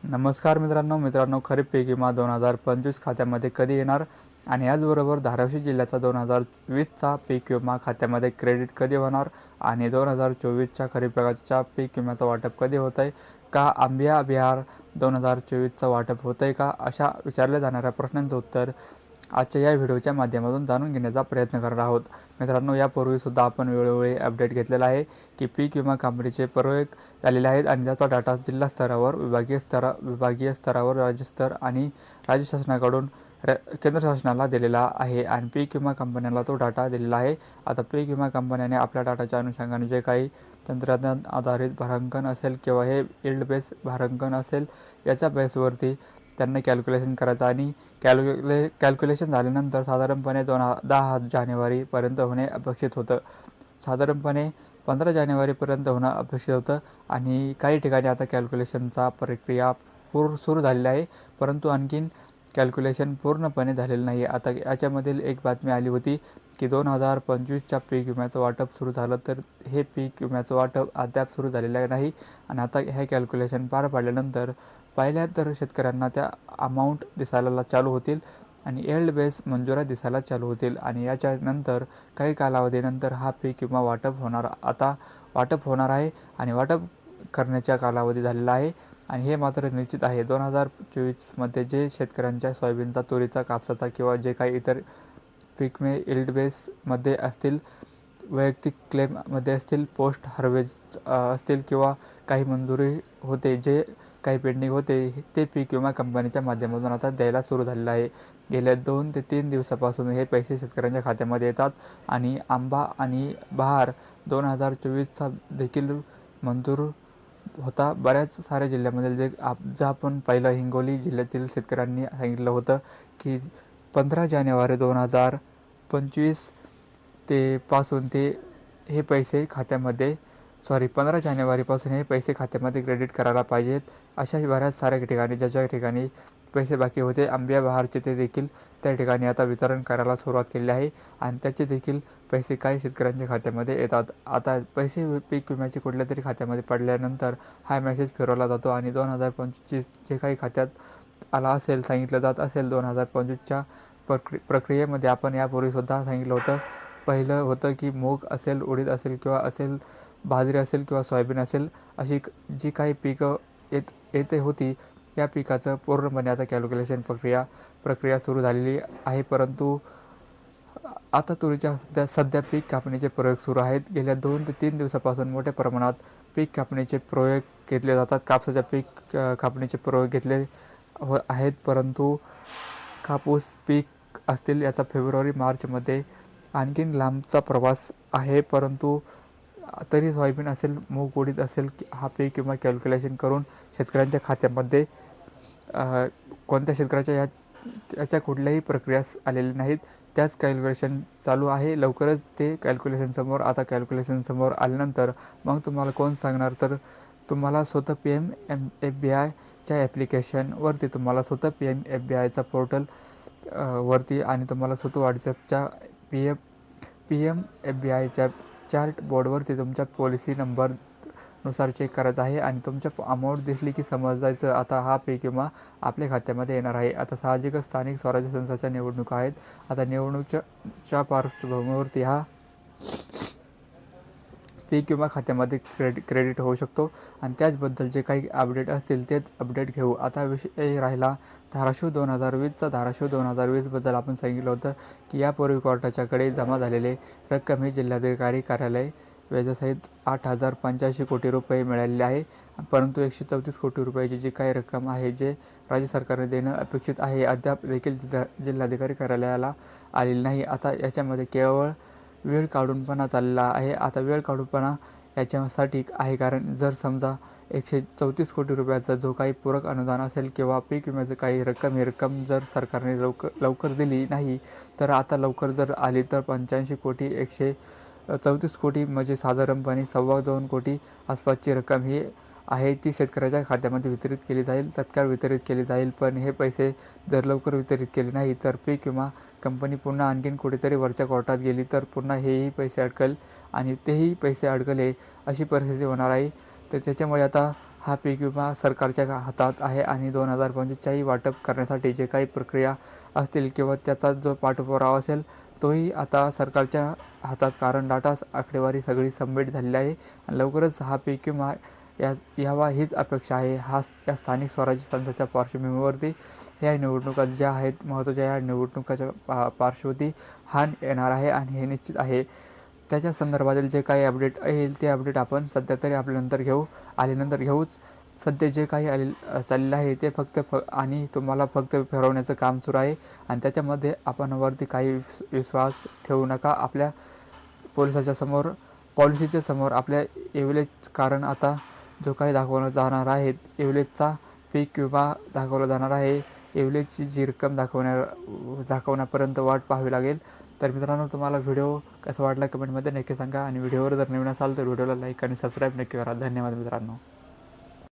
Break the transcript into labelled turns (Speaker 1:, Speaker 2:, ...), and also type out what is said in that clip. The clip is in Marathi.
Speaker 1: नमस्कार मित्रांनो, खरीप पीक विमा 2025 खात्यामध्ये कधी येणार आणि याचबरोबर धाराशिव जिल्ह्याचा 2020चा पीक विमा खात्यामध्ये क्रेडिट कधी होणार आणि 2024च्या खरीप पिकाच्या पीक विम्याचं वाटप कधी होत आहे का, आंबिया बिहार 2024चं वाटप होतं आहे का, अशा विचारल्या जाणाऱ्या प्रश्नांचं उत्तर आजच्या या व्हिडिओच्या माध्यमातून जाणून घेण्याचा प्रयत्न करणार आहोत. मित्रांनो, यापूर्वीसुद्धा आपण वेळोवेळी अपडेट घेतलेला आहे की पीक विमा कंपनीचे प्रयोग झालेले आहेत आणि त्याचा डाटा जिल्हा स्तरावर, विभागीय स्तरावर, राज्यस्तर आणि राज्य शासनाकडून केंद्र शासनाला दिलेला आहे आणि पीक विमा कंपन्याला तो डाटा दिलेला आहे. आता पीक विमा कंपन्याने आपल्या डाटाच्या अनुषंगाने जे काही तंत्रज्ञान आधारित भारांकन असेल किंवा हे यील्ड बेस भारांकन असेल, याच्या बेसवरती त्यांना कॅल्क्युलेशन करायचं आणि कॅल्क्युलेशन झाल्यानंतर साधारणपणे 10 जानेवारीपर्यंत होणे अपेक्षित होतं. साधारणपणे 15 जानेवारीपर्यंत होणं अपेक्षित होतं आणि काही ठिकाणी आता कॅल्क्युलेशनचा प्रक्रिया सुरू झालेली आहे, परंतु आणखीन कॅल्क्युलेशन पूर्णपणे झालेलं नाही. आता याच्यामधील एक बातमी आली होती की 2025च्या पीक विम्याचं वाटप सुरू झालं, तर हे पीक विम्याचं वाटप अद्याप सुरू झालेलं नाही आणि आता हे कॅल्क्युलेशन पार पाडल्यानंतर पहिल्या तर शेतकऱ्यांना त्या अमाऊंट दिसायला चालू होतील आणि यील्ड बेस मंजुऱ्या दिसायला चालू होतील आणि याच्यानंतर काही कालावधीनंतर हा पीक विमा वाटप होणार आहे आणि वाटप करण्याचा कालावधी झालेला आहे आणि हे मात्र निश्चित आहे. 2024मध्ये जे शेतकऱ्यांच्या सोयाबीनचा, तुरीचा, कापसाचा किंवा जे काही इतर पीक विमे यील्ड बेसमध्ये असतील, वैयक्तिक क्लेममध्ये असतील, पोस्ट हार्वेस्ट असतील किंवा काही मंजुरी होते, जे काही पेंडिंग होते, ते पीक विमा कंपनीच्या माध्यमातून आता द्यायला सुरू झालेलं आहे. गेल्या 2 ते 3 दिवसापासून हे पैसे शेतकऱ्यांच्या खात्यामध्ये येतात आणि आंबा आणि बहार 2024चा देखील मंजूर होता. बऱ्याच साऱ्या जिल्ह्यामध्ये जे आपण पहिलं हिंगोली जिल्ह्यातील शेतकऱ्यांनी सांगितलं होतं की 15 जानेवारी 2025 पासून ते हे पैसे खात्यामध्ये 15 जानेवारीपासून हे पैसे खात्यामध्ये क्रेडिट करायला पाहिजेत. अशा बऱ्याच साऱ्या ठिकाणी ज्याच्या ठिकाणी पैसे बाकी होते आंबिया बहारचे, ते देखील त्या ठिकाणी आता वितरण करायला सुरुवात केली आहे आणि त्याचे देखील पैसे काही शेतकऱ्यांच्या खात्यामध्ये येतात. आता पैसे पीक विम्याचे कुठल्या तरी खात्यामध्ये पडल्यानंतर हा मेसेज फिरवला जातो आणि 2025 जे काही खात्यात आला असेल, सांगितलं जात असेल, 2025च्या प्रक्रियेमध्ये आपण यापूर्वीसुद्धा सांगितलं होतं. पहिलं होतं की मूग असेल, उडीद असेल किंवा बाजरी असेल किंवा सोयाबीन असेल, अशी जी काही पिकं येते होती, या पिकाचं पूर्णपणे आता कॅल्क्युलेशन प्रक्रिया सुरू झालेली आहे. परंतु आता तुरीच्या सध्या पीक कापणीचे प्रयोग सुरू आहेत. गेल्या 2 ते 3 दिवसापासून मोठ्या प्रमाणात पीक कापणीचे प्रयोग घेतले जातात. कापसाच्या पीक कापणीचे प्रयोग घेतले आहेत, परंतु कापूस पीक असतील याचा फेब्रुवारी-मार्चमध्ये आणखीन लांबचा प्रवास आहे. परंतु तरी सोयाबीन असेल, मूग उडीद असेल, हा पीक विमा कॅल्क्युलेशन करून शेतकऱ्यांच्या खात्यामध्ये कोणत्या शेतकऱ्याच्या याच्या कुठल्याही प्रक्रिया आलेल्या नाहीत. त्याच कॅल्क्युलेशन चालू आहे. लवकरच ते कॅल्क्युलेशन समोर आल्यानंतर मग तुम्हाला कोण सांगणार, तर तुम्हाला स्वतः PMFBIच्या ॲप्लिकेशनवरती, तुम्हाला स्वतः PMFBIचा पोर्टल वरती आणि तुम्हाला स्वतः व्हॉट्सॲपच्या PMFBIच्या चार्ट बोर्डवरती तुमच्या पॉलिसी नंबरनुसार चेक करायचं आहे आणि तुमच्या अमाऊंट दिसली की समजायचं आता हा पीक विमा आपल्या खात्यामध्ये येणार आहे. आता साहजिकच स्थानिक स्वराज्य संस्थांच्या निवडणुका आहेत. आता निवडणुकीच्या पार्श्वभूमीवरती हा पीक विमा खात्यामध्ये क्रेडिट होऊ शकतो आणि त्याचबद्दल जे काही अपडेट असतील तेच अपडेट घेऊ. आता विषय राहिला धाराशिव 2020चा. धाराशिव 2020बद्दल आपण सांगितलं होतं की यापूर्वी कोर्टाच्याकडे जमा झालेले रक्कम ही जिल्हाधिकारी कार्यालय व्याजासहित 8,085 कोटी रुपये मिळालेले आहे. परंतु 134 कोटी रुपयाची जी काही रक्कम आहे, जे राज्य सरकारने देणं अपेक्षित आहे, अद्याप देखील जिल्हाधिकारी कार्यालयाला आलेली नाही. आता याच्यामध्ये केवळ वेळ काढूनपणा चाललेला आहे. आता वेळ काढूनपणा याच्यासाठी आहे कारण जर समजा 134 कोटी रुपयाचा जो काही पूरक अनुदान असेल किंवा पीक विम्याचं काही रक्कम, ही रक्कम जर सरकारने लवकर दिली नाही, तर आता लवकर जर आली तर 85 कोटी 134 कोटी म्हणजे साधारणपणे 2.25 कोटी आसपासची रक्कम ही आहे, ती शेतकऱ्याच्या खात्यामध्ये वितरित केली जाईल, तत्काळ वितरित केली जाईल. पण हे पैसे जर लवकर वितरित केले नाही तर पीक विमा कंपनी पुन्हा आणखीन कुठेतरी वरच्या कोर्टात गेली तर पुन्हा हेही पैसे अडकल आणि तेही पैसे अडकले अशी परिस्थिती होणार आहे. तर त्याच्यामुळे आता हा पीक विमा सरकारच्या हातात आहे आणि 2025च्याही वाटप करण्यासाठी जे काही प्रक्रिया असतील किंवा त्याचा जो पाठपुरावा असेल तोही आता सरकारच्या हातात, कारण डाटा आकडेवारी सगळी सबमिट झालेली आहे आणि लवकरच हा पीक विमा यावा हीच अपेक्षा आहे. या स्थानिक स्वराज्य संस्थांच्या पार्श्वभूमीवरती या निवडणुका ज्या आहेत महत्त्वाच्या, या निवडणुकाच्या पार्श्वभूमी हा येणार आहे आणि हे निश्चित आहे. त्याच्या संदर्भातील जे काही अपडेट येईल ते अपडेट आपण सध्या तरी आल्यानंतर घेऊच. सध्या जे काही चाललेलं आहे ते आणि तुम्हाला फक्त फिरवण्याचं काम सुरू आहे आणि त्याच्यामध्ये आपण वरती काही विश्वास ठेवू नका. आपल्या पॉलिसीच्या समोर आपल्या एव्हरेज, कारण आता जो काही दाखवला जाणार आहे एव्हरेजचा पीक विमा दाखवला जाणार आहे. एव्हरेजची जी रक्कम दाखवण्यापर्यंत वाट पाहावी लागेल. तर मित्रांनो, तुम्हाला व्हिडिओ कसा वाटला कमेंटमध्ये नक्की सांगा आणि व्हिडिओवर जर नवीन असाल तर व्हिडिओला लाईक आणि सबस्क्राईब नक्की करा. धन्यवाद मित्रांनो.